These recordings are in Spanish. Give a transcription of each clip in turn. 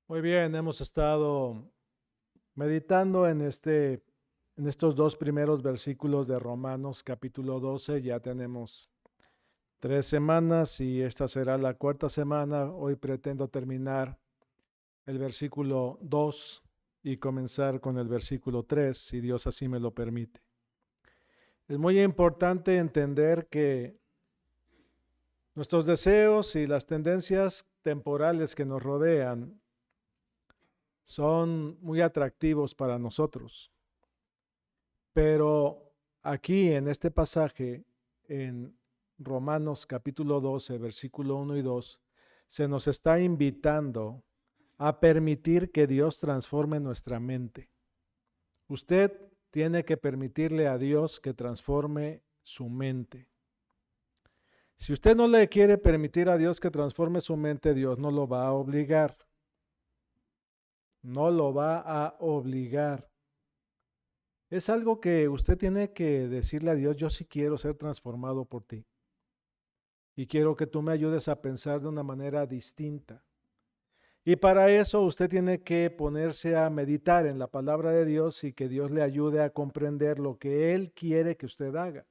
Muy bien, hemos estado meditando en estos dos primeros versículos de Romanos capítulo 12. Ya tenemos 3 semanas y esta será la cuarta semana. Hoy pretendo terminar el versículo 2 y comenzar con el versículo 3, si Dios así me lo permite. Es muy importante entender que nuestros deseos y las tendencias temporales que nos rodean son muy atractivos para nosotros. Pero aquí en este pasaje, en Romanos capítulo 12, versículo 1 y 2, se nos está invitando a permitir que Dios transforme nuestra mente. Usted tiene que permitirle a Dios que transforme su mente. Si usted no le quiere permitir a Dios que transforme su mente, Dios no lo va a obligar. No lo va a obligar. Es algo que usted tiene que decirle a Dios: yo sí quiero ser transformado por ti. Y quiero que tú me ayudes a pensar de una manera distinta. Y para eso usted tiene que ponerse a meditar en la palabra de Dios y que Dios le ayude a comprender lo que Él quiere que usted haga.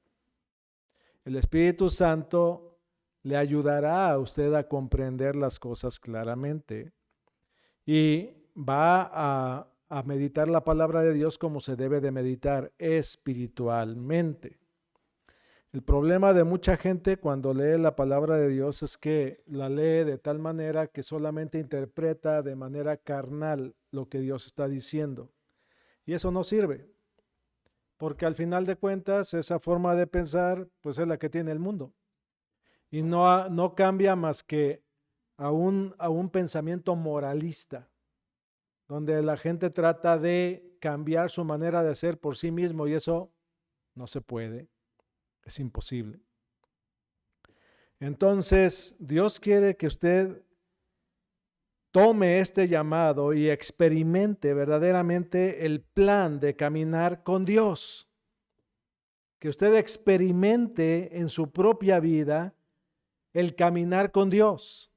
El Espíritu Santo le ayudará a usted a comprender las cosas claramente y va a meditar la palabra de Dios como se debe de meditar espiritualmente. El problema de mucha gente cuando lee la palabra de Dios es que la lee de tal manera que solamente interpreta de manera carnal lo que Dios está diciendo. Y eso no sirve, porque al final de cuentas esa forma de pensar pues es la que tiene el mundo. Y no cambia más que a un pensamiento moralista, donde la gente trata de cambiar su manera de ser por sí mismo, y eso no se puede, es imposible. Entonces, Dios quiere que usted tome este llamado y experimente verdaderamente el plan de caminar con Dios. Que usted experimente en su propia vida el caminar con Dios.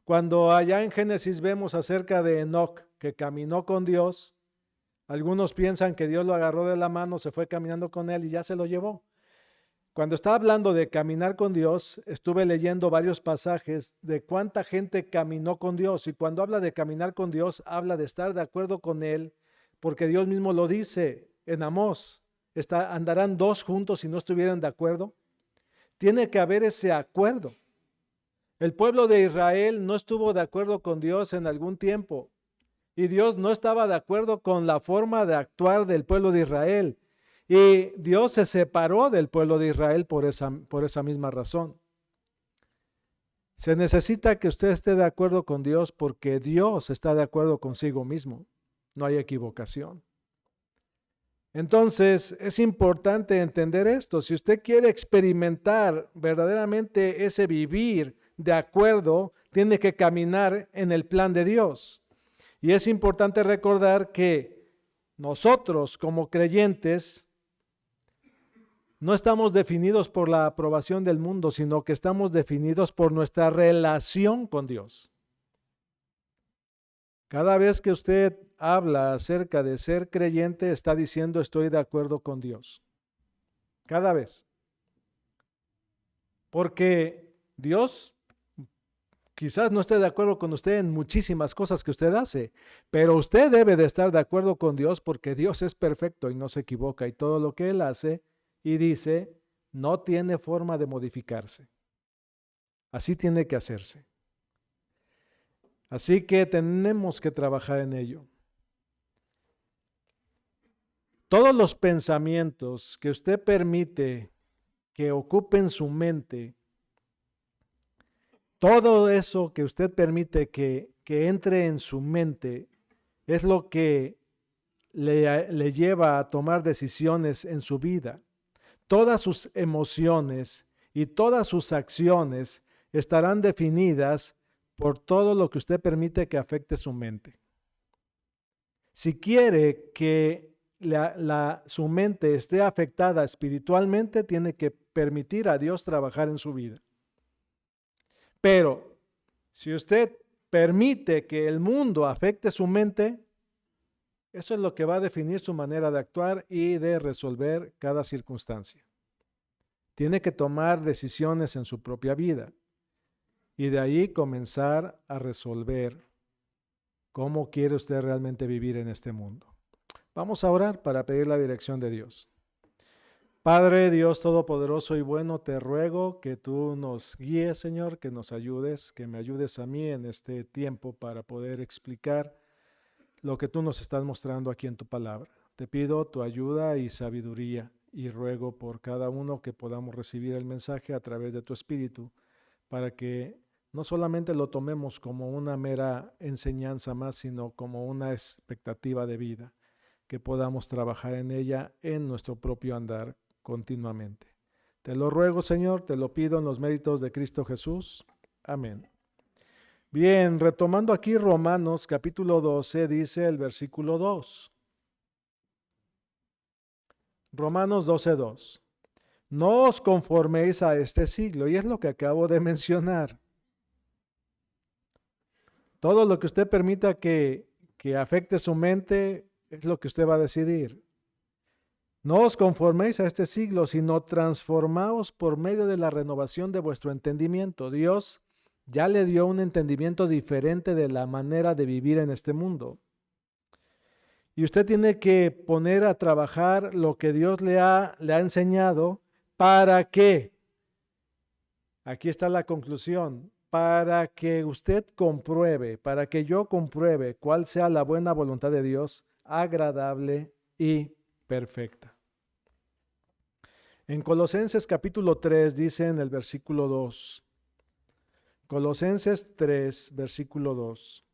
Cuando allá en Génesis vemos acerca de Enoc, que caminó con Dios, algunos piensan que Dios lo agarró de la mano, se fue caminando con él y ya se lo llevó. Cuando estaba hablando de caminar con Dios, estuve leyendo varios pasajes de cuánta gente caminó con Dios. Y cuando habla de caminar con Dios, habla de estar de acuerdo con Él, porque Dios mismo lo dice en Amós. ¿Andarán dos juntos si no estuvieran de acuerdo? Tiene que haber ese acuerdo. El pueblo de Israel no estuvo de acuerdo con Dios en algún tiempo. Y Dios no estaba de acuerdo con la forma de actuar del pueblo de Israel. Y Dios se separó del pueblo de Israel por esa misma razón. Se necesita que usted esté de acuerdo con Dios porque Dios está de acuerdo consigo mismo. No hay equivocación. Entonces, es importante entender esto. Si usted quiere experimentar verdaderamente ese vivir de acuerdo, tiene que caminar en el plan de Dios. Y es importante recordar que nosotros como creyentes no estamos definidos por la aprobación del mundo, sino que estamos definidos por nuestra relación con Dios. Cada vez que usted habla acerca de ser creyente, está diciendo: estoy de acuerdo con Dios. Cada vez. Porque Dios quizás no esté de acuerdo con usted en muchísimas cosas que usted hace, pero usted debe de estar de acuerdo con Dios porque Dios es perfecto y no se equivoca, y todo lo que Él hace y dice no tiene forma de modificarse. Así tiene que hacerse. Así que tenemos que trabajar en ello. Todos los pensamientos que usted permite que ocupen su mente, todo eso que usted permite que entre en su mente, es lo que le lleva a tomar decisiones en su vida. Todas sus emociones y todas sus acciones estarán definidas por todo lo que usted permite que afecte su mente. Si quiere que su mente esté afectada espiritualmente, tiene que permitir a Dios trabajar en su vida. Pero si usted permite que el mundo afecte su mente, eso es lo que va a definir su manera de actuar y de resolver cada circunstancia. Tiene que tomar decisiones en su propia vida y de ahí comenzar a resolver cómo quiere usted realmente vivir en este mundo. Vamos a orar para pedir la dirección de Dios. Padre Dios Todopoderoso y bueno, te ruego que tú nos guíes, Señor, que nos ayudes, que me ayudes a mí en este tiempo para poder explicar lo que tú nos estás mostrando aquí en tu palabra. Te pido tu ayuda y sabiduría y ruego por cada uno que podamos recibir el mensaje a través de tu Espíritu para que no solamente lo tomemos como una mera enseñanza más, sino como una expectativa de vida, que podamos trabajar en ella en nuestro propio andar continuamente. Te lo ruego, Señor, te lo pido en los méritos de Cristo Jesús. Amén. Bien, retomando aquí Romanos capítulo 12, dice el versículo 2. Romanos 12:2. No os conforméis a este siglo, y es lo que acabo de mencionar. Todo lo que usted permita que afecte su mente es lo que usted va a decidir. No os conforméis a este siglo, sino transformaos por medio de la renovación de vuestro entendimiento. Dios ya le dio un entendimiento diferente de la manera de vivir en este mundo. Y usted tiene que poner a trabajar lo que Dios le ha enseñado. ¿Para qué? Aquí está la conclusión. Para que usted compruebe, para que yo compruebe cuál sea la buena voluntad de Dios, agradable y perfecta. En Colosenses capítulo 3 dice en el versículo 2. Colosenses 3, versículo 2.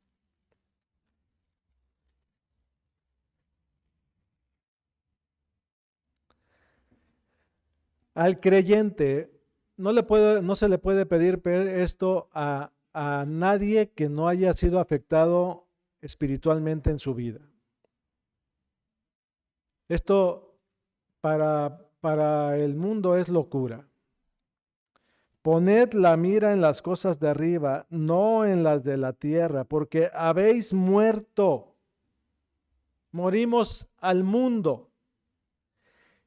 Al creyente no se le puede pedir esto a nadie que no haya sido afectado espiritualmente en su vida. Esto para el mundo es locura. Poned la mira en las cosas de arriba, no en las de la tierra, porque habéis muerto. Morimos al mundo.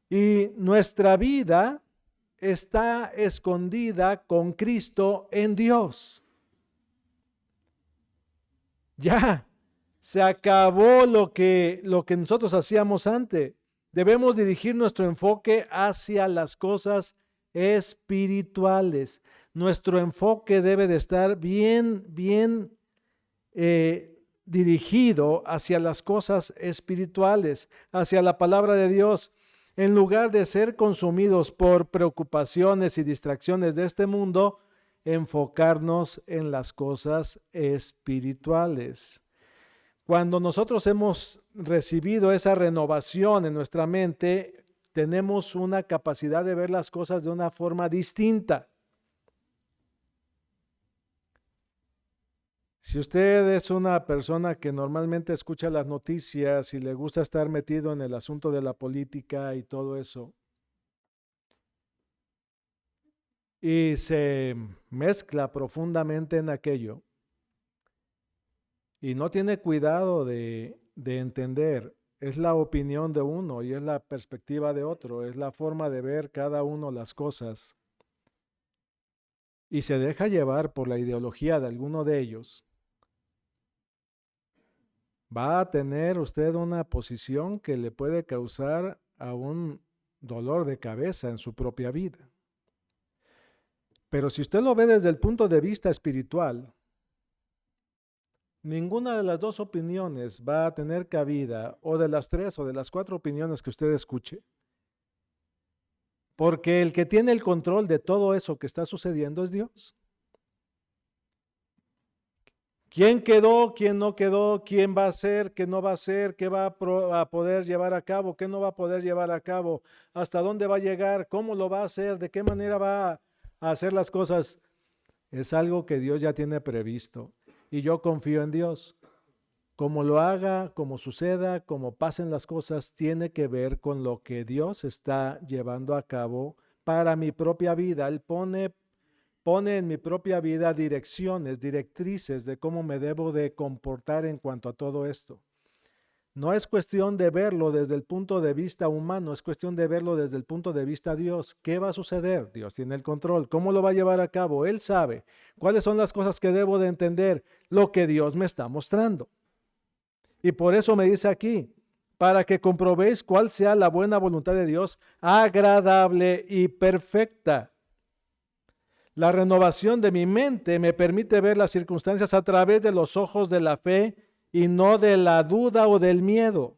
Y nuestra vida está escondida con Cristo en Dios. Ya, se acabó lo que nosotros hacíamos antes. Debemos dirigir nuestro enfoque hacia las cosas espirituales. Nuestro enfoque debe de estar bien dirigido hacia las cosas espirituales, hacia la palabra de Dios. En lugar de ser consumidos por preocupaciones y distracciones de este mundo, enfocarnos en las cosas espirituales. Cuando nosotros hemos recibido esa renovación en nuestra mente, tenemos una capacidad de ver las cosas de una forma distinta. Si usted es una persona que normalmente escucha las noticias y le gusta estar metido en el asunto de la política y todo eso, y se mezcla profundamente en aquello, y no tiene cuidado de entender, es la opinión de uno y es la perspectiva de otro, es la forma de ver cada uno las cosas, y se deja llevar por la ideología de alguno de ellos, va a tener usted una posición que le puede causar a un dolor de cabeza en su propia vida. Pero si usted lo ve desde el punto de vista espiritual, ninguna de las dos opiniones va a tener cabida, o de las tres o de las cuatro opiniones que usted escuche. Porque el que tiene el control de todo eso que está sucediendo es Dios. ¿Quién quedó? ¿Quién no quedó? ¿Quién va a hacer? ¿Qué no va a hacer? ¿Qué va a poder llevar a cabo? ¿Qué no va a poder llevar a cabo? ¿Hasta dónde va a llegar? ¿Cómo lo va a hacer? ¿De qué manera va a hacer las cosas? Es algo que Dios ya tiene previsto. Y yo confío en Dios. Como lo haga, como suceda, como pasen las cosas, tiene que ver con lo que Dios está llevando a cabo para mi propia vida. Él pone pone en mi propia vida direcciones, directrices de cómo me debo de comportar en cuanto a todo esto. No es cuestión de verlo desde el punto de vista humano, es cuestión de verlo desde el punto de vista de Dios. ¿Qué va a suceder? Dios tiene el control. ¿Cómo lo va a llevar a cabo? Él sabe. ¿Cuáles son las cosas que debo de entender? Lo que Dios me está mostrando. Y por eso me dice aquí, para que comprobéis cuál sea la buena voluntad de Dios, agradable y perfecta. La renovación de mi mente me permite ver las circunstancias a través de los ojos de la fe y no de la duda o del miedo.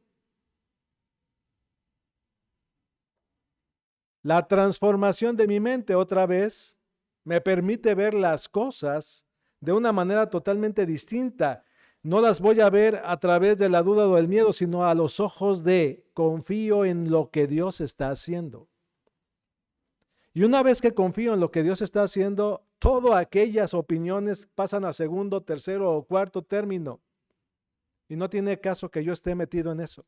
La transformación de mi mente otra vez me permite ver las cosas de una manera totalmente distinta. No las voy a ver a través de la duda o del miedo, sino a los ojos de confío en lo que Dios está haciendo. Y una vez que confío en lo que Dios está haciendo, todas aquellas opiniones pasan a segundo, tercero o cuarto término. Y no tiene caso que yo esté metido en eso.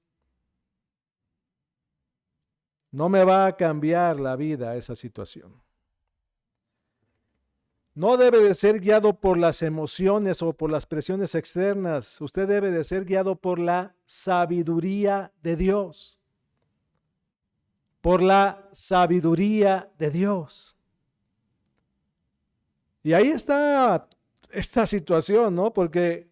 No me va a cambiar la vida esa situación. No debe de ser guiado por las emociones o por las presiones externas. Usted debe de ser guiado por la sabiduría de Dios. Por la sabiduría de Dios. Y ahí está esta situación, ¿no? Porque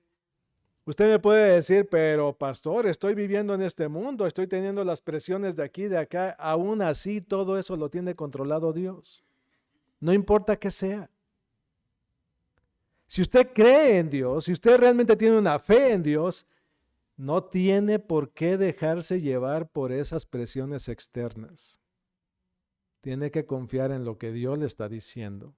usted me puede decir, pero pastor, estoy viviendo en este mundo, estoy teniendo las presiones de aquí, de acá. Aún así, todo eso lo tiene controlado Dios. No importa qué sea. Si usted cree en Dios, si usted realmente tiene una fe en Dios, no tiene por qué dejarse llevar por esas presiones externas. Tiene que confiar en lo que Dios le está diciendo.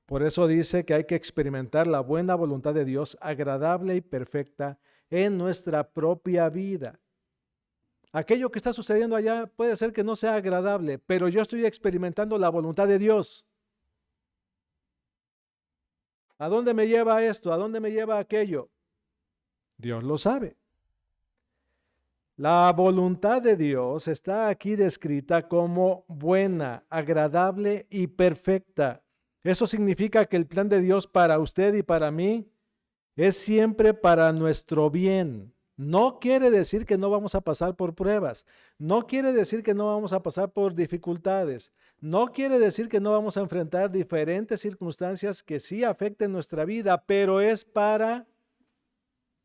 Por eso dice que hay que experimentar la buena voluntad de Dios, agradable y perfecta, en nuestra propia vida. Aquello que está sucediendo allá puede ser que no sea agradable, pero yo estoy experimentando la voluntad de Dios. ¿A dónde me lleva esto? ¿A dónde me lleva aquello? Dios lo sabe. La voluntad de Dios está aquí descrita como buena, agradable y perfecta. Eso significa que el plan de Dios para usted y para mí es siempre para nuestro bien. No quiere decir que no vamos a pasar por pruebas. No quiere decir que no vamos a pasar por dificultades. No quiere decir que no vamos a enfrentar diferentes circunstancias que sí afecten nuestra vida, pero es para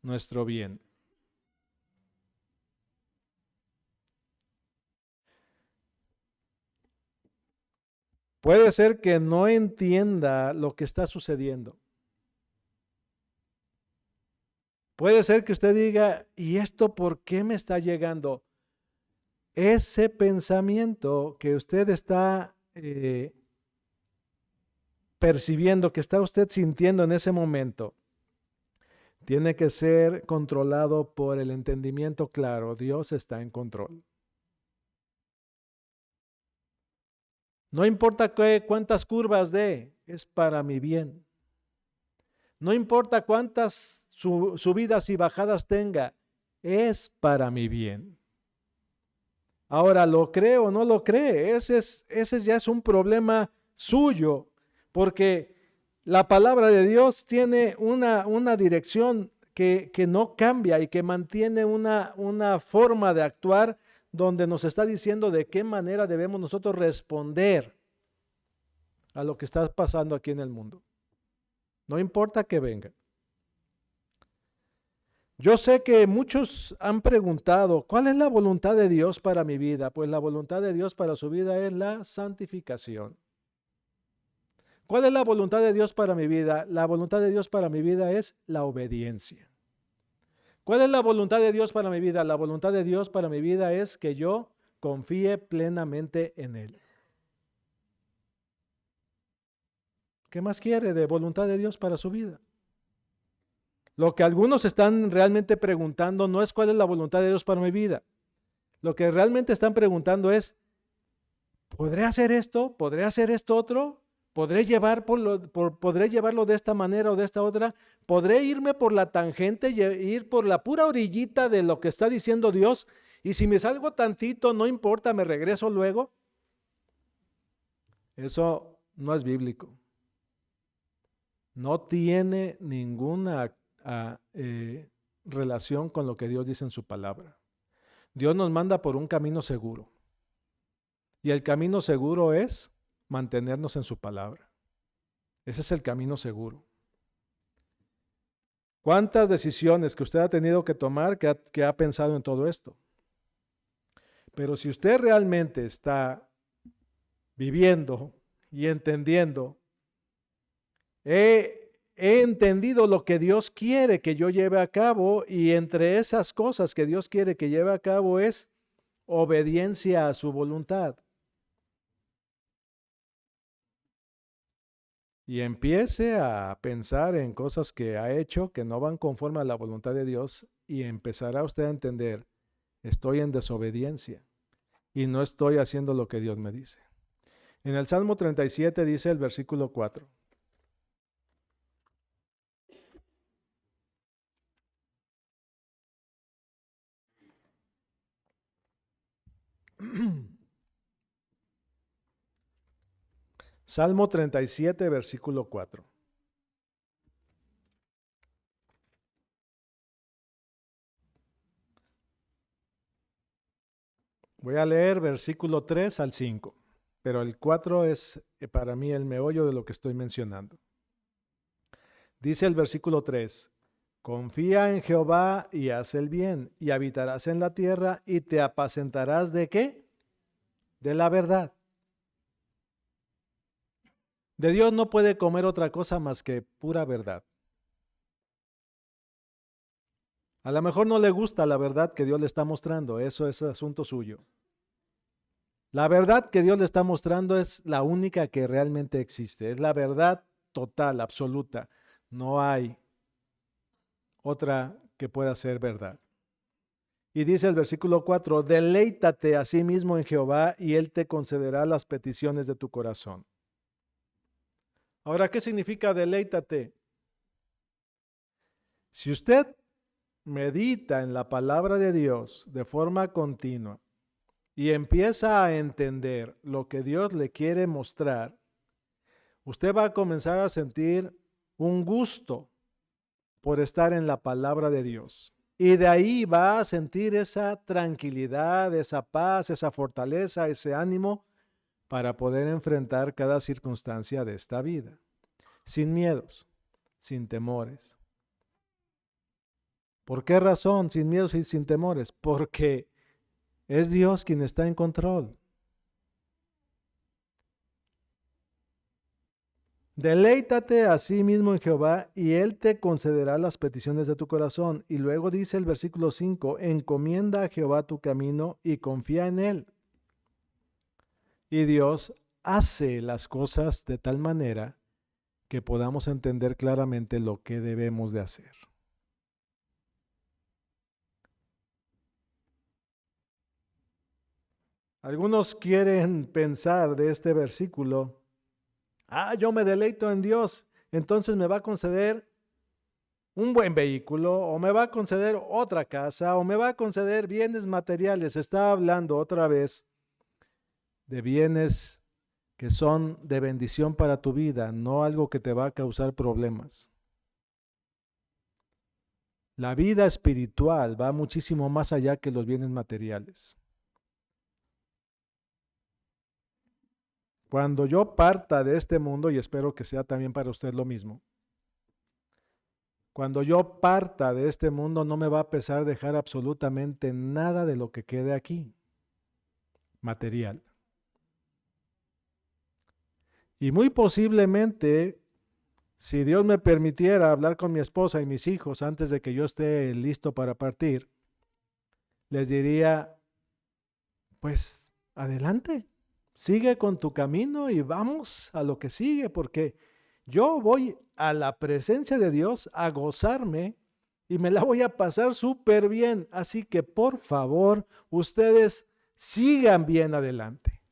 nuestro bien. Puede ser que no entienda lo que está sucediendo. Puede ser que usted diga, ¿y esto por qué me está llegando? Ese pensamiento que usted está percibiendo, que está usted sintiendo en ese momento, tiene que ser controlado por el entendimiento claro. Dios está en control. No importa cuántas curvas dé, es para mi bien. No importa cuántas subidas y bajadas tenga, es para mi bien. Ahora, ¿lo cree o no lo cree? Ese ya es un problema suyo, porque la palabra de Dios tiene una dirección que no cambia y que mantiene una forma de actuar donde nos está diciendo de qué manera debemos nosotros responder a lo que está pasando aquí en el mundo. No importa que venga. Yo sé que muchos han preguntado, ¿cuál es la voluntad de Dios para mi vida? Pues la voluntad de Dios para su vida es la santificación. ¿Cuál es la voluntad de Dios para mi vida? La voluntad de Dios para mi vida es la obediencia. ¿Cuál es la voluntad de Dios para mi vida? La voluntad de Dios para mi vida es que yo confíe plenamente en Él. ¿Qué más quiere de voluntad de Dios para su vida? Lo que algunos están realmente preguntando no es cuál es la voluntad de Dios para mi vida. Lo que realmente están preguntando es, ¿podré hacer esto? ¿Podré hacer esto otro? ¿Podré llevarlo de esta manera o de esta otra? ¿Podré irme por la tangente y ir por la pura orillita de lo que está diciendo Dios? Y si me salgo tantito, no importa, me regreso luego. Eso no es bíblico. no tiene ninguna relación con lo que Dios dice en su palabra. Dios nos manda por un camino seguro. Y el camino seguro es mantenernos en su palabra. Ese es el camino seguro. ¿Cuántas decisiones que usted ha tenido que tomar que ha pensado en todo esto? Pero si usted realmente está viviendo y entendiendo, he entendido lo que Dios quiere que yo lleve a cabo, y entre esas cosas que Dios quiere que lleve a cabo es obediencia a su voluntad. Y empiece a pensar en cosas que ha hecho que no van conforme a la voluntad de Dios, y empezará usted a entender, estoy en desobediencia y no estoy haciendo lo que Dios me dice. En el Salmo 37 dice el versículo 4. Salmo 37, versículo 4. Voy a leer versículo 3 al 5, pero el 4 es para mí el meollo de lo que estoy mencionando. Dice el versículo 3, confía en Jehová y haz el bien, y habitarás en la tierra y te apacentarás ¿de qué? De la verdad. De Dios no puede comer otra cosa más que pura verdad. A lo mejor no le gusta la verdad que Dios le está mostrando, eso es asunto suyo. La verdad que Dios le está mostrando es la única que realmente existe, es la verdad total, absoluta. No hay otra que pueda ser verdad. Y dice el versículo 4, deleítate a sí mismo en Jehová y Él te concederá las peticiones de tu corazón. Ahora, ¿qué significa deleítate? Si usted medita en la palabra de Dios de forma continua y empieza a entender lo que Dios le quiere mostrar, usted va a comenzar a sentir un gusto por estar en la palabra de Dios. Y de ahí va a sentir esa tranquilidad, esa paz, esa fortaleza, ese ánimo para poder enfrentar cada circunstancia de esta vida, sin miedos, sin temores. ¿Por qué razón? Sin miedos y sin temores. Porque es Dios quien está en control. Deleítate a sí mismo en Jehová y Él te concederá las peticiones de tu corazón. Y luego dice el versículo 5, encomienda a Jehová tu camino y confía en Él. Y Dios hace las cosas de tal manera que podamos entender claramente lo que debemos de hacer. Algunos quieren pensar de este versículo, yo me deleito en Dios, entonces me va a conceder un buen vehículo, o me va a conceder otra casa, o me va a conceder bienes materiales. Está hablando otra vez de bienes que son de bendición para tu vida, no algo que te va a causar problemas. La vida espiritual va muchísimo más allá que los bienes materiales. Cuando yo parta de este mundo, y espero que sea también para usted lo mismo, cuando yo parta de este mundo no me va a pesar dejar absolutamente nada de lo que quede aquí, material. Y muy posiblemente, si Dios me permitiera hablar con mi esposa y mis hijos antes de que yo esté listo para partir, les diría, pues adelante, sigue con tu camino y vamos a lo que sigue, porque yo voy a la presencia de Dios a gozarme y me la voy a pasar súper bien. Así que por favor, ustedes sigan bien adelante.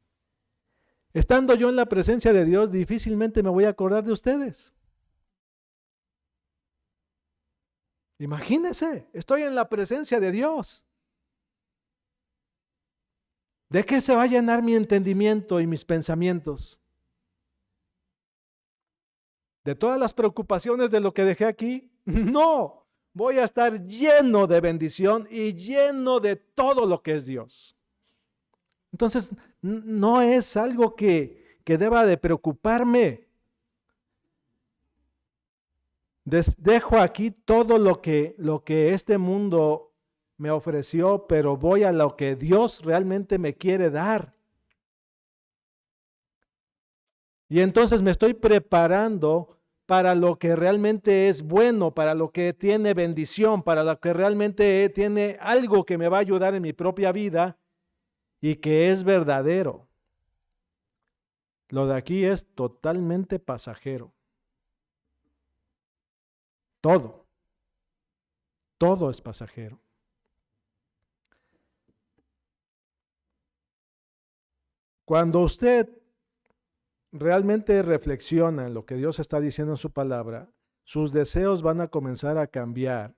Estando yo en la presencia de Dios, difícilmente me voy a acordar de ustedes. Imagínense, estoy en la presencia de Dios. ¿De qué se va a llenar mi entendimiento y mis pensamientos? de todas las preocupaciones de lo que dejé aquí? No, voy a estar lleno de bendición y lleno de todo lo que es Dios. Entonces, no es algo que deba de preocuparme. Dejo aquí todo lo que este mundo me ofreció, pero voy a lo que Dios realmente me quiere dar. Y entonces me estoy preparando para lo que realmente es bueno, para lo que tiene bendición, para lo que realmente tiene algo que me va a ayudar en mi propia vida y que es verdadero. Lo de aquí es totalmente pasajero. Todo es pasajero. Cuando usted realmente reflexiona en lo que Dios está diciendo en su palabra, sus deseos van a comenzar a cambiar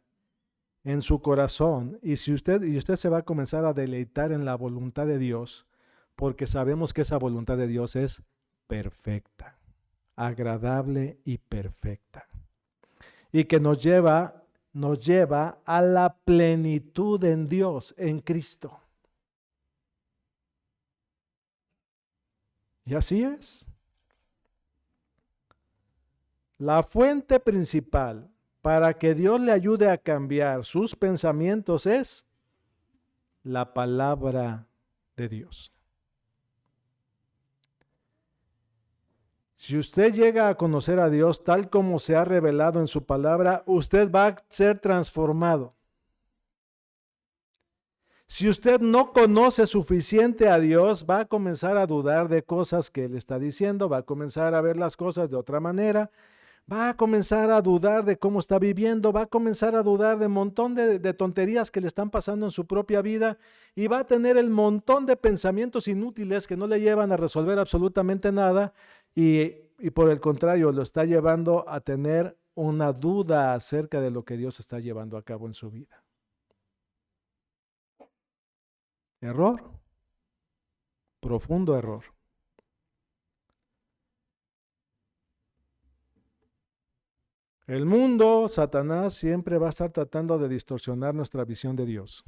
en su corazón y usted se va a comenzar a deleitar en la voluntad de Dios, porque sabemos que esa voluntad de Dios es perfecta, agradable y perfecta, y que nos lleva a la plenitud en Dios, en Cristo. Y así es. La fuente principal para que Dios le ayude a cambiar sus pensamientos es la palabra de Dios. Si usted llega a conocer a Dios tal como se ha revelado en su palabra, usted va a ser transformado. Si usted no conoce suficiente a Dios, va a comenzar a dudar de cosas que Él está diciendo, va a comenzar a ver las cosas de otra manera, va a comenzar a dudar de cómo está viviendo, va a comenzar a dudar de un montón de tonterías que le están pasando en su propia vida y va a tener el montón de pensamientos inútiles que no le llevan a resolver absolutamente nada y por el contrario lo está llevando a tener una duda acerca de lo que Dios está llevando a cabo en su vida. Error, profundo error. El mundo, Satanás, siempre va a estar tratando de distorsionar nuestra visión de Dios.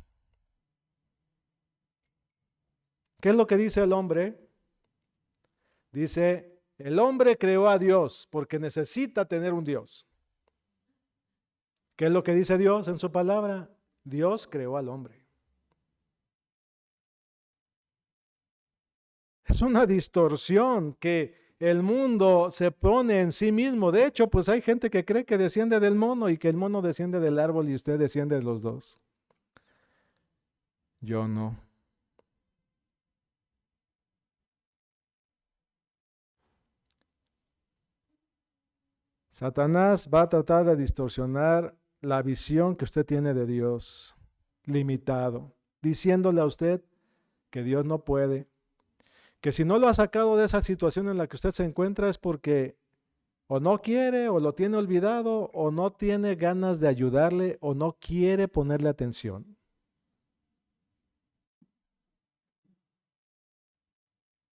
¿Qué es lo que dice el hombre? Dice, el hombre creó a Dios porque necesita tener un Dios. ¿Qué es lo que dice Dios en su palabra? Dios creó al hombre. Es una distorsión que el mundo se pone en sí mismo. De hecho, pues hay gente que cree que desciende del mono y que el mono desciende del árbol y usted desciende de los dos. Yo no. Satanás va a tratar de distorsionar la visión que usted tiene de Dios, limitado, diciéndole a usted que Dios no puede, que si no lo ha sacado de esa situación en la que usted se encuentra es porque o no quiere, o lo tiene olvidado, o no tiene ganas de ayudarle, o no quiere ponerle atención.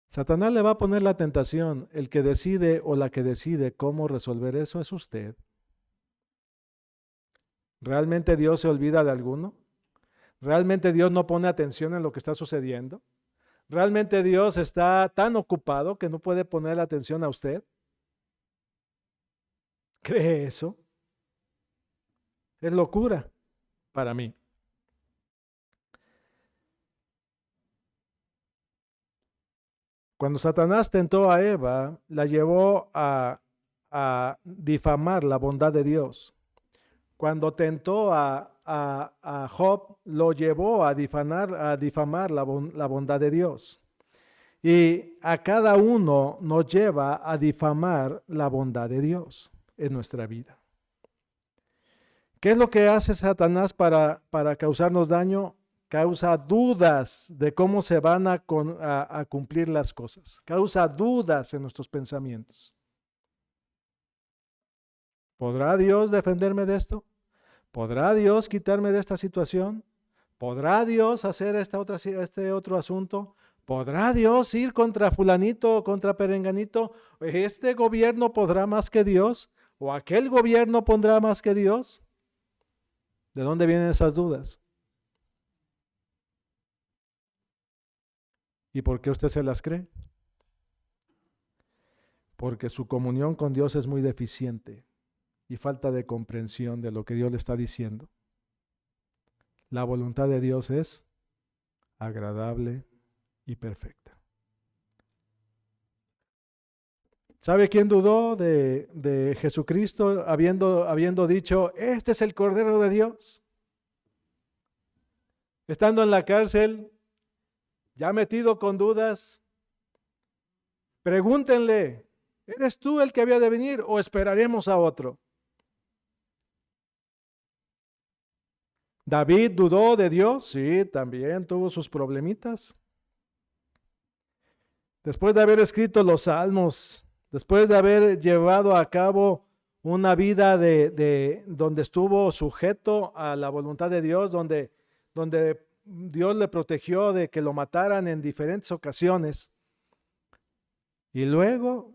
Satanás le va a poner la tentación. El que decide o la que decide cómo resolver eso es usted. ¿Realmente Dios se olvida de alguno? ¿Realmente Dios no pone atención en lo que está sucediendo? ¿Realmente Dios está tan ocupado que no puede poner atención a usted? ¿Cree eso? Es locura para mí. Cuando Satanás tentó a Eva, la llevó a difamar la bondad de Dios. Cuando tentó a Job, lo llevó a difamar la bondad de Dios. Y a cada uno nos lleva a difamar la bondad de Dios en nuestra vida. ¿Qué es lo que hace Satanás para causarnos daño? Causa dudas de cómo se van a cumplir las cosas. Causa dudas en nuestros pensamientos. ¿Podrá Dios defenderme de esto? ¿Podrá Dios quitarme de esta situación? ¿Podrá Dios hacer este otro asunto? ¿Podrá Dios ir contra fulanito o contra perenganito? ¿Este gobierno podrá más que Dios? ¿O aquel gobierno pondrá más que Dios? ¿De dónde vienen esas dudas? ¿Y por qué usted se las cree? Porque su comunión con Dios es muy deficiente y falta de comprensión de lo que Dios le está diciendo. La voluntad de Dios es agradable y perfecta. ¿Sabe quién dudó de Jesucristo habiendo dicho, este es el Cordero de Dios? Estando en la cárcel, ya metido con dudas, pregúntenle, ¿eres tú el que había de venir o esperaremos a otro? David dudó de Dios, sí, también tuvo sus problemitas. Después de haber escrito los salmos, después de haber llevado a cabo una vida de donde estuvo sujeto a la voluntad de Dios, donde Dios le protegió de que lo mataran en diferentes ocasiones. Y luego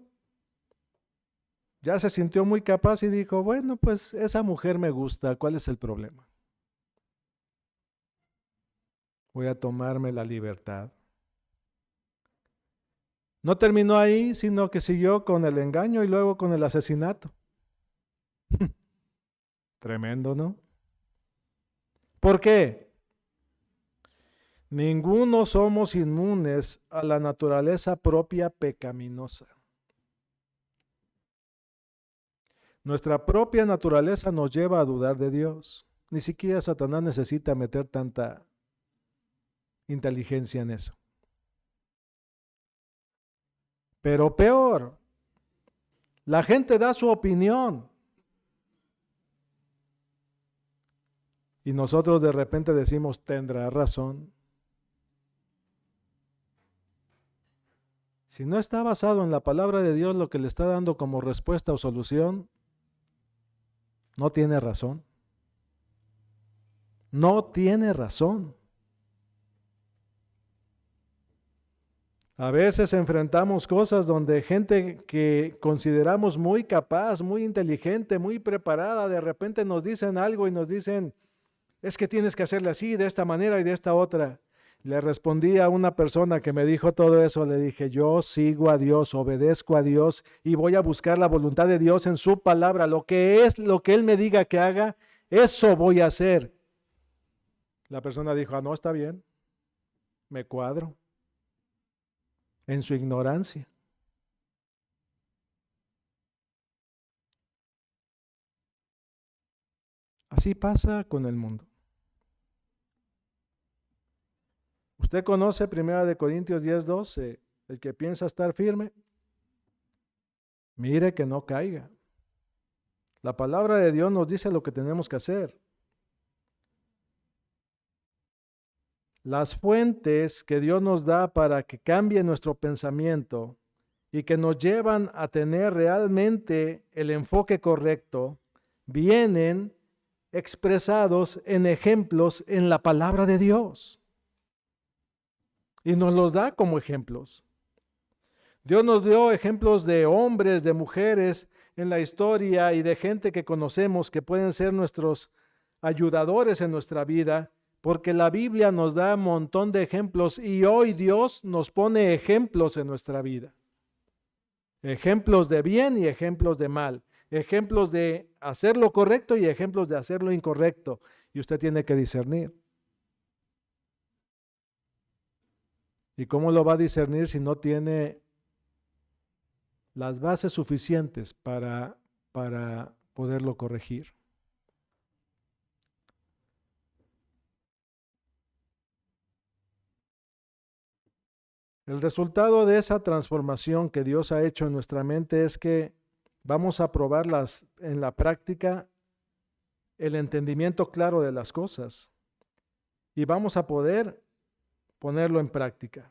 ya se sintió muy capaz y dijo, bueno, pues esa mujer me gusta, ¿cuál es el problema? Voy a tomarme la libertad. No terminó ahí, sino que siguió con el engaño y luego con el asesinato. Tremendo, ¿no? ¿Por qué? Ninguno somos inmunes a la naturaleza propia pecaminosa. Nuestra propia naturaleza nos lleva a dudar de Dios. Ni siquiera Satanás necesita meter tanta inteligencia en eso. Pero peor, la gente da su opinión. Y nosotros de repente decimos, ¿tendrá razón? Si no está basado en la palabra de Dios lo que le está dando como respuesta o solución, no tiene razón. No tiene razón. A veces enfrentamos cosas donde gente que consideramos muy capaz, muy inteligente, muy preparada, de repente nos dicen algo y nos dicen, es que tienes que hacerle así, de esta manera y de esta otra. Le respondí a una persona que me dijo todo eso, le dije, yo sigo a Dios, obedezco a Dios y voy a buscar la voluntad de Dios en su palabra. Lo que Él me diga que haga, eso voy a hacer. La persona dijo, no, está bien, me cuadro. En su ignorancia. Así pasa con el mundo. Usted conoce 1 Corintios 10:12, el que piensa estar firme, mire que no caiga. La palabra de Dios nos dice lo que tenemos que hacer. Las fuentes que Dios nos da para que cambie nuestro pensamiento y que nos llevan a tener realmente el enfoque correcto, vienen expresados en ejemplos en la palabra de Dios. Y nos los da como ejemplos. Dios nos dio ejemplos de hombres, de mujeres en la historia y de gente que conocemos que pueden ser nuestros ayudadores en nuestra vida, porque la Biblia nos da un montón de ejemplos y hoy Dios nos pone ejemplos en nuestra vida. Ejemplos de bien y ejemplos de mal. Ejemplos de hacer lo correcto y ejemplos de hacer lo incorrecto. Y usted tiene que discernir. ¿Y cómo lo va a discernir si no tiene las bases suficientes para poderlo corregir? El resultado de esa transformación que Dios ha hecho en nuestra mente es que vamos a probar en la práctica el entendimiento claro de las cosas y vamos a poder ponerlo en práctica.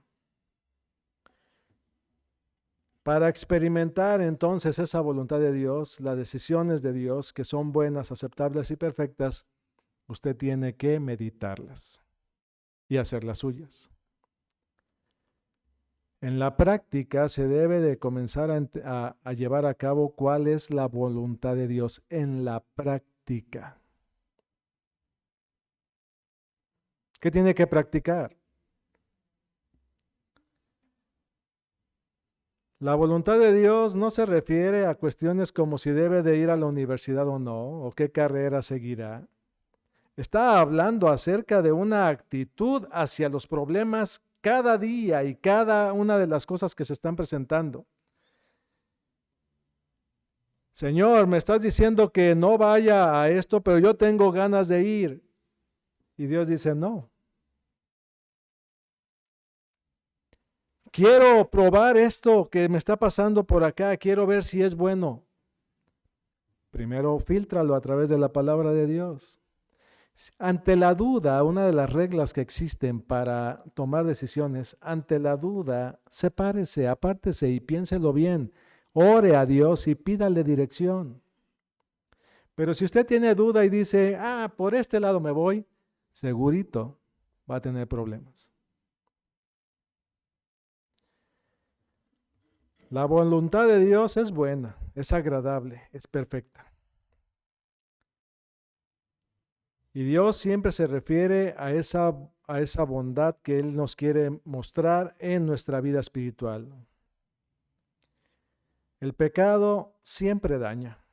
Para experimentar entonces esa voluntad de Dios, las decisiones de Dios que son buenas, aceptables y perfectas, usted tiene que meditarlas y hacerlas suyas. En la práctica se debe de comenzar a llevar a cabo cuál es la voluntad de Dios en la práctica. ¿Qué tiene que practicar? La voluntad de Dios no se refiere a cuestiones como si debe de ir a la universidad o no, o qué carrera seguirá. Está hablando acerca de una actitud hacia los problemas cada día y cada una de las cosas que se están presentando. Señor, me estás diciendo que no vaya a esto, pero yo tengo ganas de ir. Y Dios dice, no. Quiero probar esto que me está pasando por acá, quiero ver si es bueno. Primero, fíltralo a través de la palabra de Dios. Ante la duda, una de las reglas que existen para tomar decisiones, ante la duda, sepárese, apártese y piénselo bien. Ore a Dios y pídale dirección. Pero si usted tiene duda y dice, por este lado me voy, segurito va a tener problemas. La voluntad de Dios es buena, es agradable, es perfecta. Y Dios siempre se refiere a esa bondad que Él nos quiere mostrar en nuestra vida espiritual. El pecado siempre daña,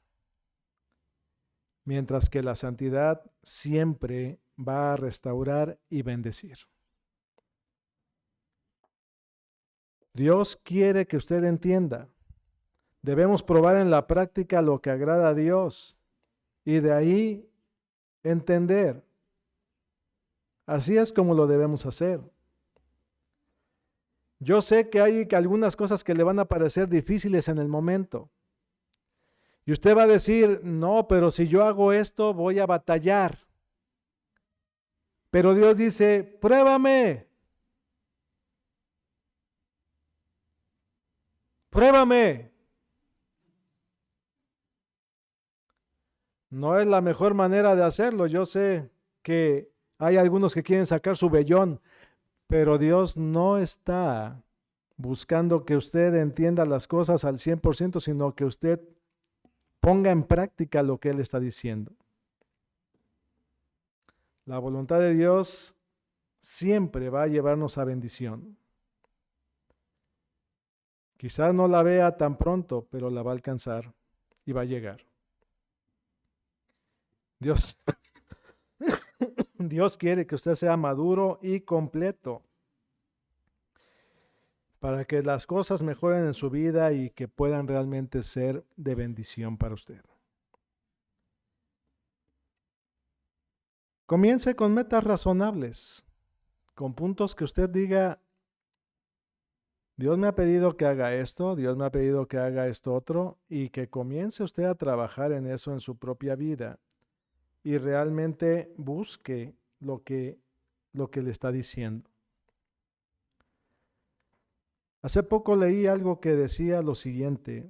mientras que la santidad siempre va a restaurar y bendecir. Dios quiere que usted entienda. Debemos probar en la práctica lo que agrada a Dios y de ahí entender. Así es como lo debemos hacer. Yo sé que hay algunas cosas que le van a parecer difíciles en el momento. Y usted va a decir, no, pero si yo hago esto voy a batallar. Pero Dios dice, pruébame. Pruébame. No es la mejor manera de hacerlo. Yo sé que hay algunos que quieren sacar su vellón, pero Dios no está buscando que usted entienda las cosas al 100%, sino que usted ponga en práctica lo que Él está diciendo. La voluntad de Dios siempre va a llevarnos a bendición. Quizás no la vea tan pronto, pero la va a alcanzar y va a llegar. Dios quiere que usted sea maduro y completo para que las cosas mejoren en su vida y que puedan realmente ser de bendición para usted. Comience con metas razonables, con puntos que usted diga, Dios me ha pedido que haga esto, Dios me ha pedido que haga esto otro, y que comience usted a trabajar en eso en su propia vida y realmente busque lo que le está diciendo. Hace poco leí algo que decía lo siguiente: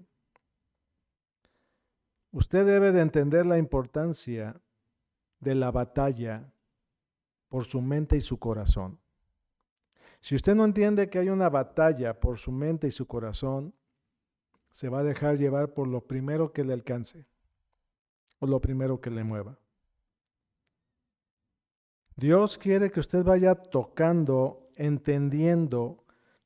usted debe de entender la importancia de la batalla por su mente y su corazón. Si usted no entiende que hay una batalla por su mente y su corazón, se va a dejar llevar por lo primero que le alcance o lo primero que le mueva. Dios quiere que usted vaya tocando, entendiendo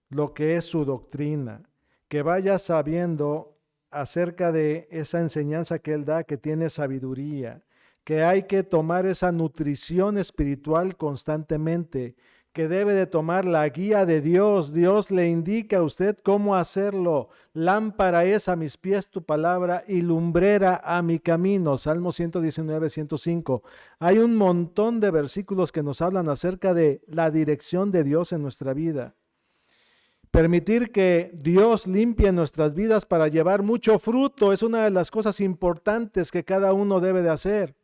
lo que es su doctrina, que vaya sabiendo acerca de esa enseñanza que Él da, que tiene sabiduría, que hay que tomar esa nutrición espiritual constantemente, que debe de tomar la guía de Dios. Dios le indica a usted cómo hacerlo. Lámpara es a mis pies tu palabra y lumbrera a mi camino. Salmo 119, 105. Hay un montón de versículos que nos hablan acerca de la dirección de Dios en nuestra vida. Permitir que Dios limpie nuestras vidas para llevar mucho fruto es una de las cosas importantes que cada uno debe de hacer.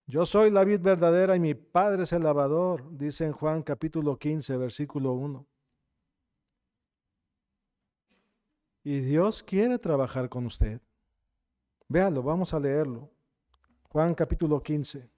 Yo soy la vid verdadera y mi Padre es el labrador, dice en Juan capítulo 15, versículo 1. Y Dios quiere trabajar con usted. Véalo, vamos a leerlo. Juan capítulo 15.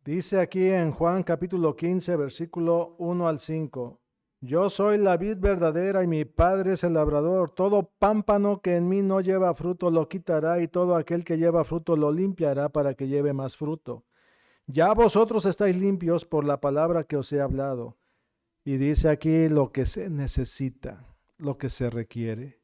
Dice aquí en Juan capítulo 15, versículo 1 al 5. Yo soy la vid verdadera y mi Padre es el labrador. Todo pámpano que en mí no lleva fruto lo quitará y todo aquel que lleva fruto lo limpiará para que lleve más fruto. Ya vosotros estáis limpios por la palabra que os he hablado. Y dice aquí lo que se necesita, lo que se requiere.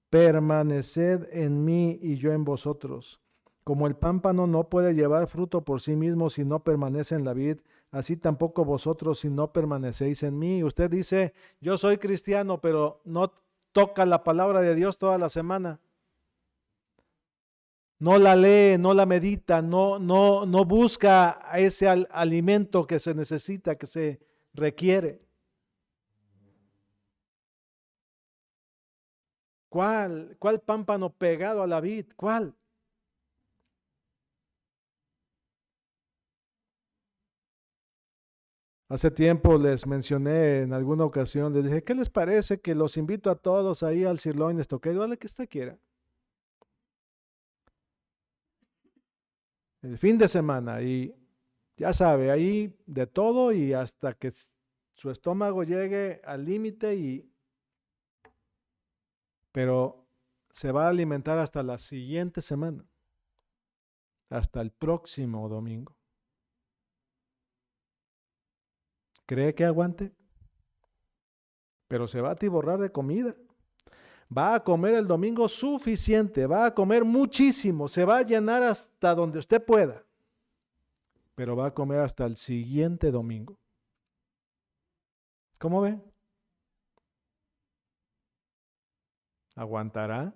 Permaneced en mí y yo en vosotros. Como el pámpano no puede llevar fruto por sí mismo si no permanece en la vid, así tampoco vosotros si no permanecéis en mí. Usted dice, yo soy cristiano, pero no toca la palabra de Dios toda la semana. No la lee, no la medita, no busca ese alimento que se necesita, que se requiere. ¿Cuál pámpano pegado a la vid? ¿Cuál? Hace tiempo les mencioné en alguna ocasión, les dije, ¿qué les parece que los invito a todos ahí al Sirloin Stockade? Dale que usted quiera. El fin de semana y ya sabe, ahí de todo y hasta que su estómago llegue al límite pero se va a alimentar hasta la siguiente semana, hasta el próximo domingo. ¿Cree que aguante? Pero se va a atiborrar de comida. Va a comer el domingo suficiente, va a comer muchísimo, se va a llenar hasta donde usted pueda, pero va a comer hasta el siguiente domingo. ¿Cómo ve? ¿Aguantará?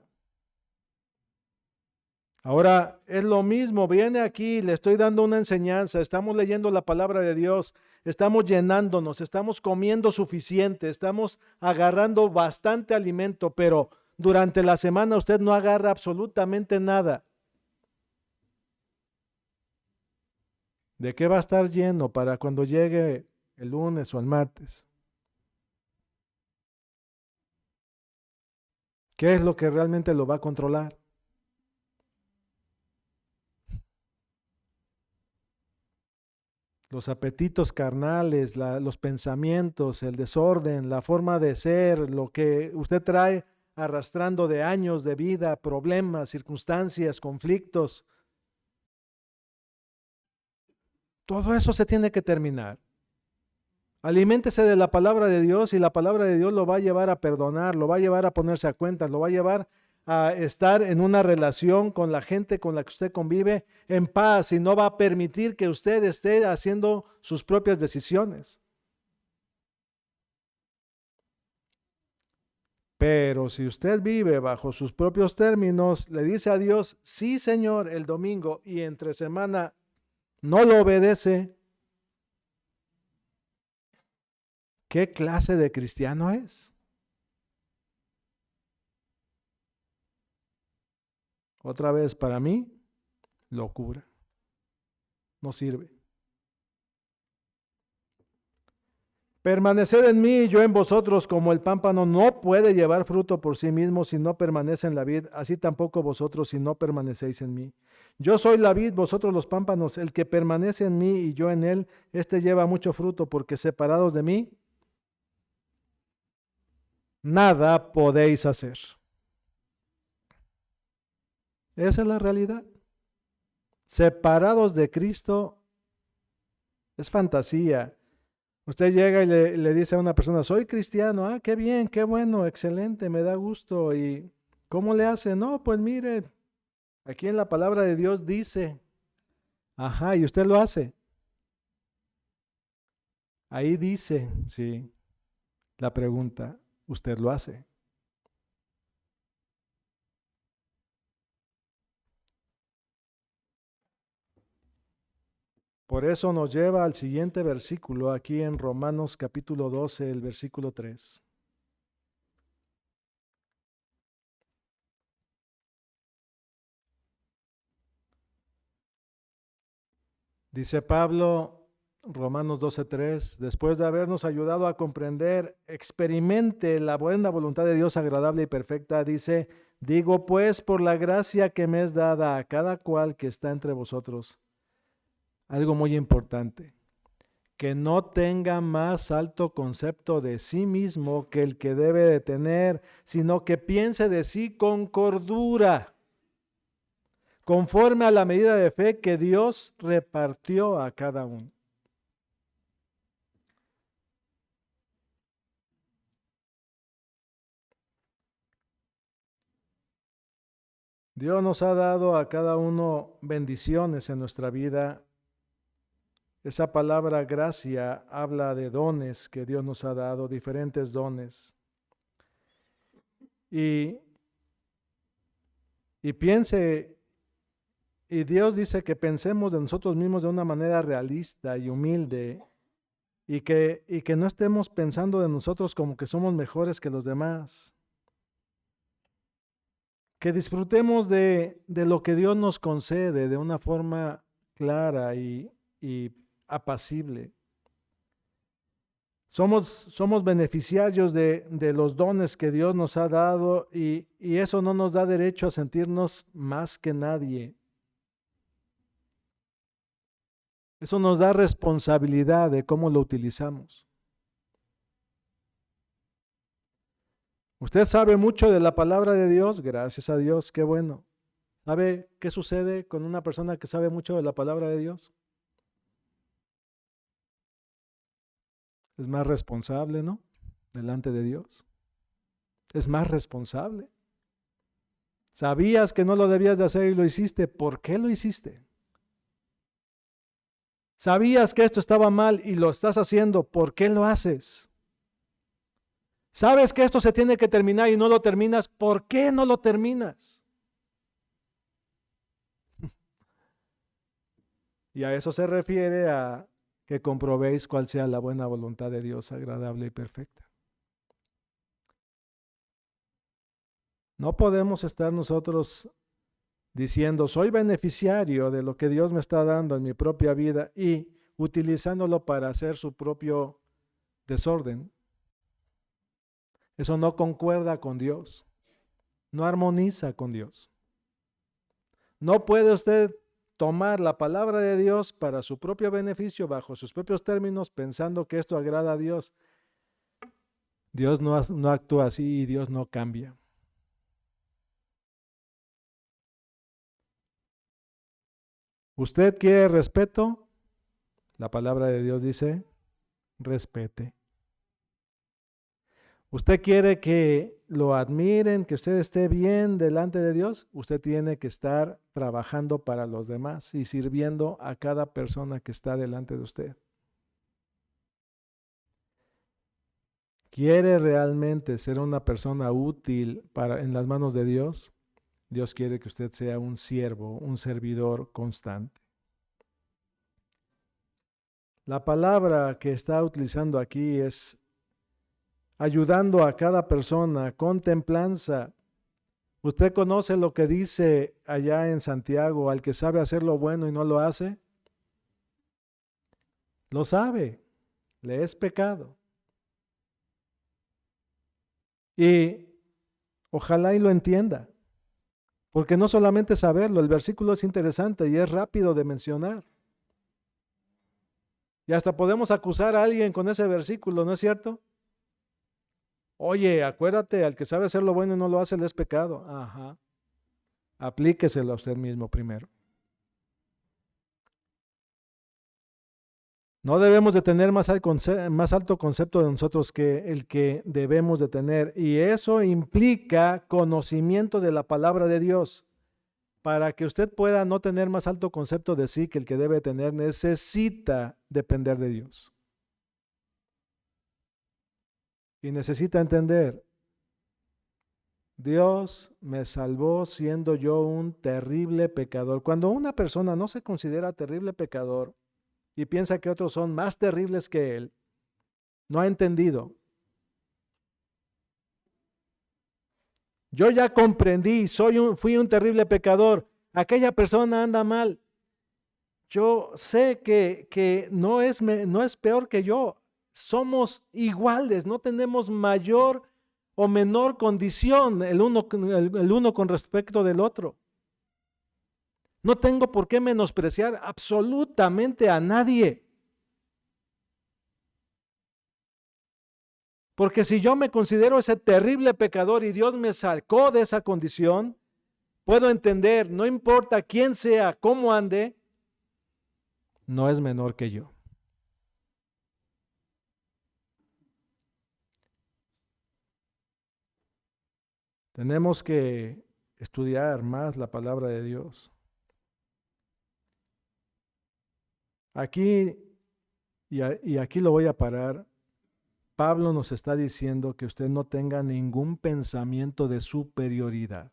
Ahora es lo mismo, viene aquí, le estoy dando una enseñanza, estamos leyendo la palabra de Dios, estamos llenándonos, estamos comiendo suficiente, estamos agarrando bastante alimento, pero durante la semana usted no agarra absolutamente nada. ¿De qué va a estar lleno para cuando llegue el lunes o el martes? ¿Qué es lo que realmente lo va a controlar? Los apetitos carnales, los pensamientos, el desorden, la forma de ser, lo que usted trae arrastrando de años de vida, problemas, circunstancias, conflictos. Todo eso se tiene que terminar. Aliméntese de la palabra de Dios y la palabra de Dios lo va a llevar a perdonar, lo va a llevar a ponerse a cuentas, lo va a llevar a estar en una relación con la gente con la que usted convive en paz y no va a permitir que usted esté haciendo sus propias decisiones. Pero si usted vive bajo sus propios términos, le dice a Dios, sí, Señor, el domingo y entre semana no lo obedece, ¿qué clase de cristiano es? Otra vez, para mí, locura. No sirve. Permaneced en mí y yo en vosotros, como el pámpano no puede llevar fruto por sí mismo si no permanece en la vid, así tampoco vosotros si no permanecéis en mí. Yo soy la vid, vosotros los pámpanos, el que permanece en mí y yo en él, este lleva mucho fruto, porque separados de mí, nada podéis hacer. Esa es la realidad. Separados de Cristo es fantasía. Usted llega y le dice a una persona, soy cristiano, ah, qué bien, qué bueno, excelente, me da gusto. ¿Y cómo le hace? No, pues mire, aquí en la palabra de Dios dice, ajá, y usted lo hace. Ahí dice, sí, la pregunta, usted lo hace. Por eso nos lleva al siguiente versículo, aquí en Romanos capítulo 12, el versículo 3. Dice Pablo, Romanos 12:3, después de habernos ayudado a comprender, experimente la buena voluntad de Dios agradable y perfecta, dice, digo pues por la gracia que me es dada a cada cual que está entre vosotros, algo muy importante, que no tenga más alto concepto de sí mismo que el que debe de tener, sino que piense de sí con cordura, conforme a la medida de fe que Dios repartió a cada uno. Dios nos ha dado a cada uno bendiciones en nuestra vida. Esa palabra gracia habla de dones que Dios nos ha dado, diferentes dones. Y piense, y Dios dice que pensemos de nosotros mismos de una manera realista y humilde, y que no estemos pensando de nosotros como que somos mejores que los demás. Que disfrutemos de lo que Dios nos concede de una forma clara y apacible. Somos beneficiarios de los dones que Dios nos ha dado y eso no nos da derecho a sentirnos más que nadie. Eso nos da responsabilidad de cómo lo utilizamos. Usted sabe mucho de la palabra de Dios, gracias a Dios, qué bueno. ¿Sabe qué sucede con una persona que sabe mucho de la palabra de Dios? Es más responsable, ¿no? Delante de Dios. Es más responsable. Sabías que no lo debías de hacer y lo hiciste. ¿Por qué lo hiciste? Sabías que esto estaba mal y lo estás haciendo. ¿Por qué lo haces? Sabes que esto se tiene que terminar y no lo terminas. ¿Por qué no lo terminas? Y a eso se refiere a que comprobéis cuál sea la buena voluntad de Dios, agradable y perfecta. No podemos estar nosotros diciendo, soy beneficiario de lo que Dios me está dando en mi propia vida y utilizándolo para hacer su propio desorden. Eso no concuerda con Dios, no armoniza con Dios. No puede usted tomar la palabra de Dios para su propio beneficio, bajo sus propios términos, pensando que esto agrada a Dios. Dios no actúa así y Dios no cambia. ¿Usted quiere respeto? La palabra de Dios dice, respete. ¿Usted quiere que lo admiren, que usted esté bien delante de Dios? Usted tiene que estar trabajando para los demás y sirviendo a cada persona que está delante de usted. ¿Quiere realmente ser una persona útil en las manos de Dios? Dios quiere que usted sea un siervo, un servidor constante. La palabra que está utilizando aquí es ayudando a cada persona con templanza. ¿Usted conoce lo que dice allá en Santiago, al que sabe hacer lo bueno y no lo hace? Lo sabe, le es pecado. Y ojalá y lo entienda, porque no solamente saberlo, el versículo es interesante y es rápido de mencionar. Y hasta podemos acusar a alguien con ese versículo, ¿no es cierto? Oye, acuérdate, al que sabe hacer lo bueno y no lo hace, le es pecado. Ajá. Aplíqueselo a usted mismo primero. No debemos de tener más alto concepto de nosotros que el que debemos de tener. Y eso implica conocimiento de la palabra de Dios. Para que usted pueda no tener más alto concepto de sí que el que debe tener, necesita depender de Dios. Y necesita entender, Dios me salvó siendo yo un terrible pecador. Cuando una persona no se considera terrible pecador y piensa que otros son más terribles que él, no ha entendido. Yo ya comprendí, fui un terrible pecador. Aquella persona anda mal. yo sé que no es peor que yo. Somos iguales, no tenemos mayor o menor condición el uno con respecto del otro. No tengo por qué menospreciar absolutamente a nadie. Porque si yo me considero ese terrible pecador y Dios me sacó de esa condición, puedo entender, no importa quién sea, cómo ande, no es menor que yo. Tenemos que estudiar más la palabra de Dios. Aquí, y aquí lo voy a parar, Pablo nos está diciendo que usted no tenga ningún pensamiento de superioridad.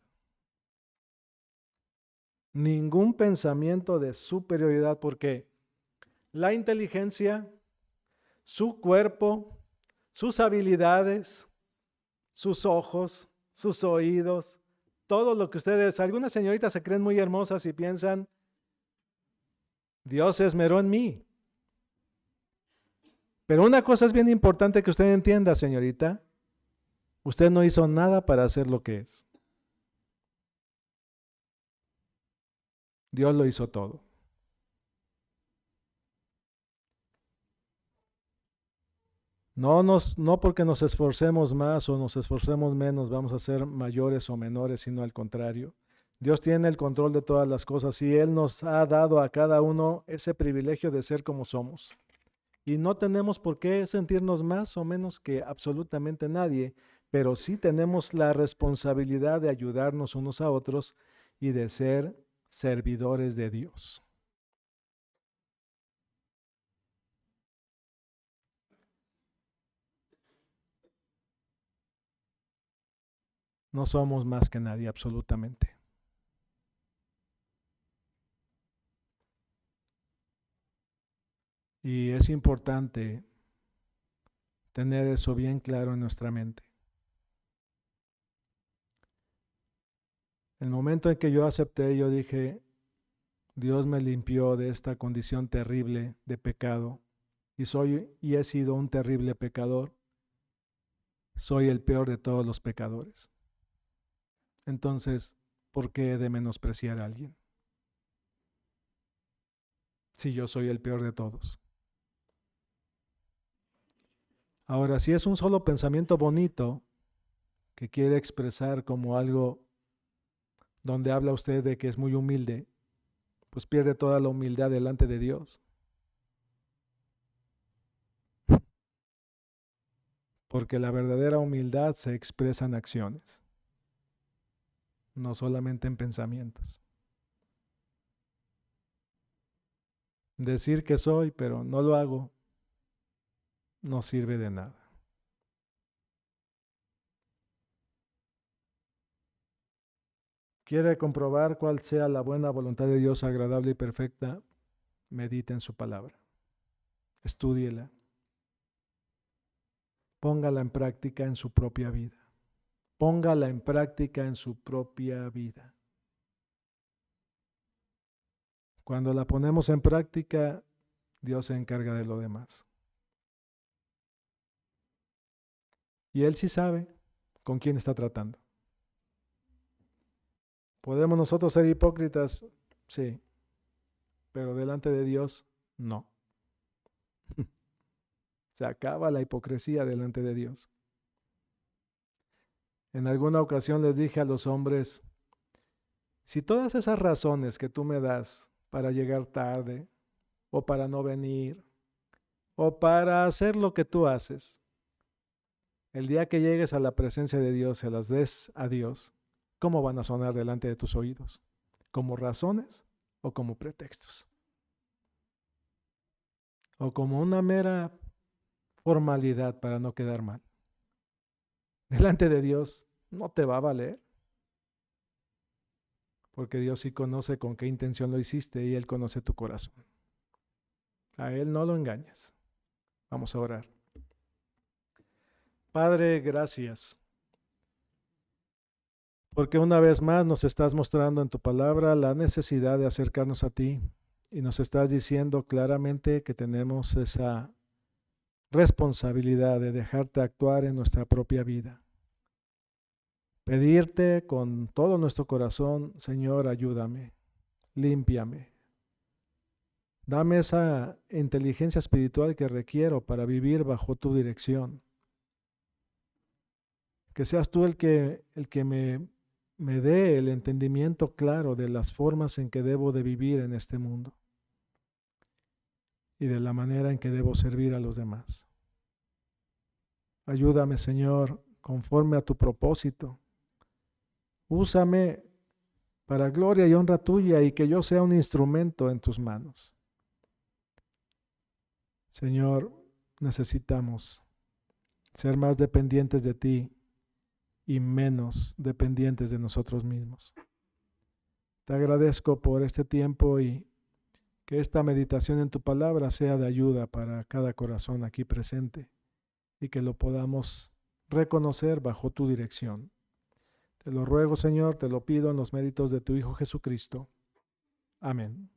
Ningún pensamiento de superioridad, porque la inteligencia, su cuerpo, sus habilidades, sus ojos, sus oídos, todo lo que ustedes, algunas señoritas se creen muy hermosas y piensan, Dios se esmeró en mí. Pero una cosa es bien importante que usted entienda, señorita, usted no hizo nada para hacer lo que es. Dios lo hizo todo. No porque nos esforcemos más o nos esforcemos menos vamos a ser mayores o menores, sino al contrario. Dios tiene el control de todas las cosas y Él nos ha dado a cada uno ese privilegio de ser como somos. Y no tenemos por qué sentirnos más o menos que absolutamente nadie, pero sí tenemos la responsabilidad de ayudarnos unos a otros y de ser servidores de Dios. No somos más que nadie, absolutamente. Y es importante tener eso bien claro en nuestra mente. El momento en que yo acepté, yo dije, Dios me limpió de esta condición terrible de pecado y he sido un terrible pecador. Soy el peor de todos los pecadores. Entonces, ¿por qué he de menospreciar a alguien? Si yo soy el peor de todos. Ahora, si es un solo pensamiento bonito que quiere expresar como algo donde habla usted de que es muy humilde, pues pierde toda la humildad delante de Dios. Porque la verdadera humildad se expresa en acciones, no solamente en pensamientos. Decir que soy, pero no lo hago, no sirve de nada. ¿Quiere comprobar cuál sea la buena voluntad de Dios agradable y perfecta? Medite en su palabra. Estúdiela. Póngala en práctica en su propia vida. Póngala en práctica en su propia vida. Cuando la ponemos en práctica, Dios se encarga de lo demás. Y Él sí sabe con quién está tratando. ¿Podemos nosotros ser hipócritas? Sí, pero delante de Dios, no. Se acaba la hipocresía delante de Dios. En alguna ocasión les dije a los hombres, si todas esas razones que tú me das para llegar tarde, o para no venir, o para hacer lo que tú haces, el día que llegues a la presencia de Dios, se las des a Dios, ¿cómo van a sonar delante de tus oídos? ¿Como razones o como pretextos? ¿O como una mera formalidad para no quedar mal? Delante de Dios no te va a valer. Porque Dios sí conoce con qué intención lo hiciste y Él conoce tu corazón. A Él no lo engañas. Vamos a orar. Padre, gracias. Porque una vez más nos estás mostrando en tu palabra la necesidad de acercarnos a ti Y nos estás diciendo claramente que tenemos esa responsabilidad de dejarte actuar en nuestra propia vida. Pedirte con todo nuestro corazón, Señor, ayúdame, límpiame. Dame esa inteligencia espiritual que requiero para vivir bajo tu dirección. Que seas tú el que me dé el entendimiento claro de las formas en que debo de vivir en este mundo y de la manera en que debo servir a los demás. Ayúdame, Señor, conforme a tu propósito. Úsame para gloria y honra tuya y que yo sea un instrumento en tus manos. Señor, necesitamos ser más dependientes de ti y menos dependientes de nosotros mismos. Te agradezco por este tiempo y que esta meditación en tu palabra sea de ayuda para cada corazón aquí presente y que lo podamos reconocer bajo tu dirección. Te lo ruego, Señor, te lo pido en los méritos de tu Hijo Jesucristo. Amén.